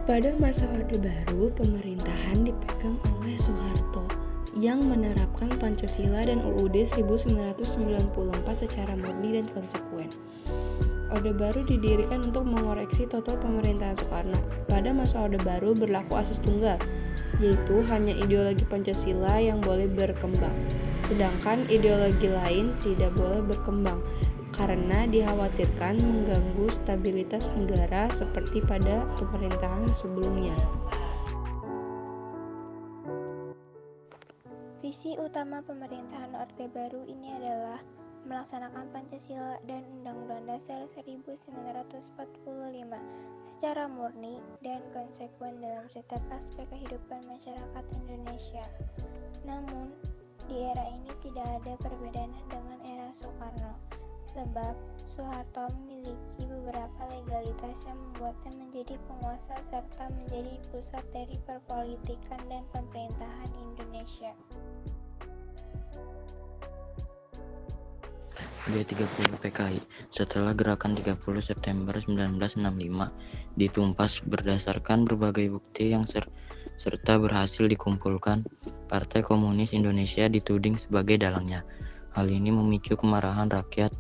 Pada masa Orde Baru, pemerintahan dipegang oleh Soeharto yang menerapkan Pancasila dan UUD 1994 secara murni dan konsekuen. Orde Baru didirikan untuk mengoreksi total pemerintahan Soekarno. Pada masa Orde Baru berlaku asas tunggal, yaitu hanya ideologi Pancasila yang boleh berkembang, sedangkan ideologi lain tidak boleh berkembang karena dikhawatirkan mengganggu stabilitas negara seperti pada pemerintahan sebelumnya. Visi utama pemerintahan Orde Baru ini adalah melaksanakan Pancasila dan Undang-Undang Dasar 1945 secara murni dan konsekuen dalam setiap aspek kehidupan masyarakat Indonesia. Namun, di era ini tidak ada perbedaan dengan era Soekarno, sebab Soeharto memiliki beberapa legalitas yang membuatnya menjadi penguasa serta menjadi pusat dari perpolitikan dan pemerintahan Indonesia. G30 PKI setelah gerakan 30 September 1965 ditumpas berdasarkan berbagai bukti yang serta berhasil dikumpulkan, Partai Komunis Indonesia dituding sebagai dalangnya. Hal ini memicu kemarahan rakyat,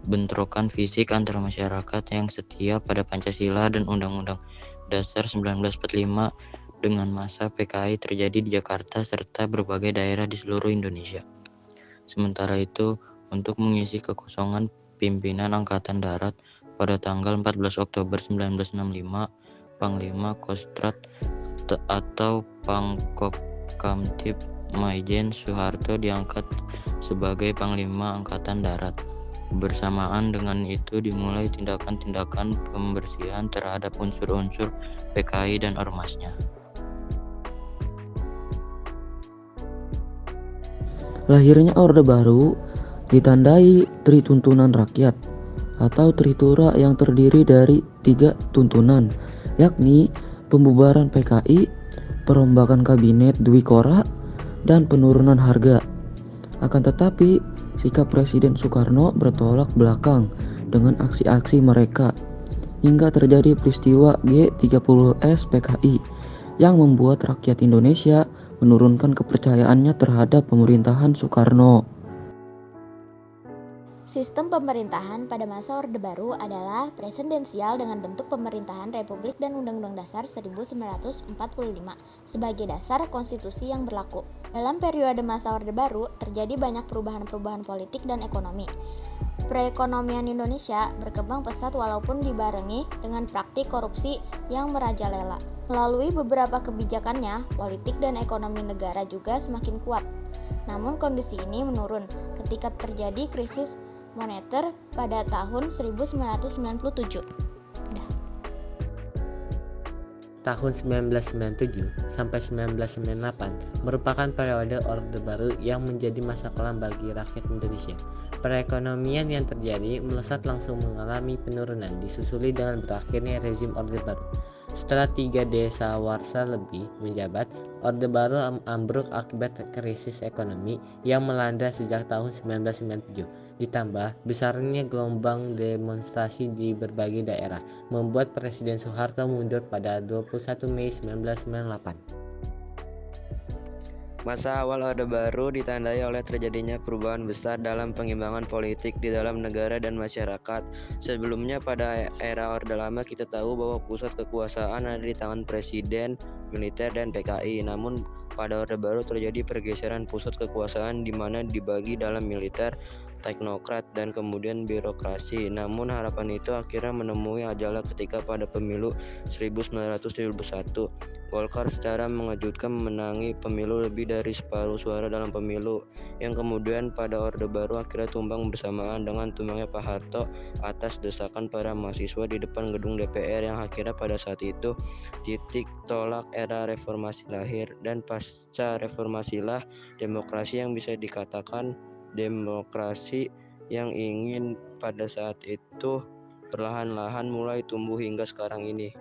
bentrokan fisik antara masyarakat yang setia pada Pancasila dan Undang-Undang Dasar 1945 dengan massa PKI terjadi di Jakarta serta berbagai daerah di seluruh Indonesia. Sementara itu, untuk mengisi kekosongan pimpinan Angkatan Darat pada tanggal 14 Oktober 1965, Panglima Kostrad atau Pangkopkamtib Maijen Soeharto diangkat sebagai Panglima Angkatan Darat. Bersamaan dengan itu dimulai tindakan-tindakan pembersihan terhadap unsur-unsur PKI dan ormasnya. Lahirnya Orde Baru ditandai Trituntunan Rakyat atau Tritura yang terdiri dari 3 tuntunan, yakni pembubaran PKI, perombakan kabinet Dwi Kora, dan penurunan harga. Akan tetapi, sikap Presiden Soekarno bertolak belakang dengan aksi-aksi mereka, hingga terjadi peristiwa G30S PKI yang membuat rakyat Indonesia menurunkan kepercayaannya terhadap pemerintahan Soekarno. Sistem pemerintahan pada masa Orde Baru adalah presidensial dengan bentuk pemerintahan republik dan Undang-Undang Dasar 1945 sebagai dasar konstitusi yang berlaku. Dalam periode masa Orde Baru terjadi banyak perubahan-perubahan politik dan ekonomi. Perekonomian Indonesia berkembang pesat walaupun dibarengi dengan praktik korupsi yang merajalela. Melalui beberapa kebijakannya, politik dan ekonomi negara juga semakin kuat. Namun kondisi ini menurun ketika terjadi krisis moneter pada tahun 1997. Tahun 1997 sampai 1998 merupakan periode Orde Baru yang menjadi masa kelam bagi rakyat Indonesia. Perekonomian yang terjadi melesat langsung mengalami penurunan, disusuli dengan berakhirnya rezim Orde Baru. Setelah 3 dasawarsa lebih menjabat, Orde Baru ambruk akibat krisis ekonomi yang melanda sejak tahun 1997. Ditambah besarnya gelombang demonstrasi di berbagai daerah, membuat Presiden Soeharto mundur pada 21 Mei 1998. Masa awal Orde Baru ditandai oleh terjadinya perubahan besar dalam pengimbangan politik di dalam negara dan masyarakat. Sebelumnya pada era Orde Lama kita tahu bahwa pusat kekuasaan ada di tangan Presiden, militer, dan PKI. Namun pada Orde Baru terjadi pergeseran pusat kekuasaan di mana dibagi dalam militer, teknokrat, dan kemudian birokrasi. Namun harapan itu akhirnya menemui ajalnya ketika pada pemilu 1971 Golkar secara mengejutkan memenangi pemilu lebih dari separuh suara dalam pemilu, yang kemudian pada Orde Baru akhirnya tumbang bersamaan dengan tumbangnya Pak Harto atas desakan para mahasiswa di depan gedung DPR, yang akhirnya pada saat itu titik tolak era reformasi lahir. Dan pasca reformasilah demokrasi yang bisa dikatakan demokrasi yang ingin pada saat itu perlahan-lahan mulai tumbuh hingga sekarang ini.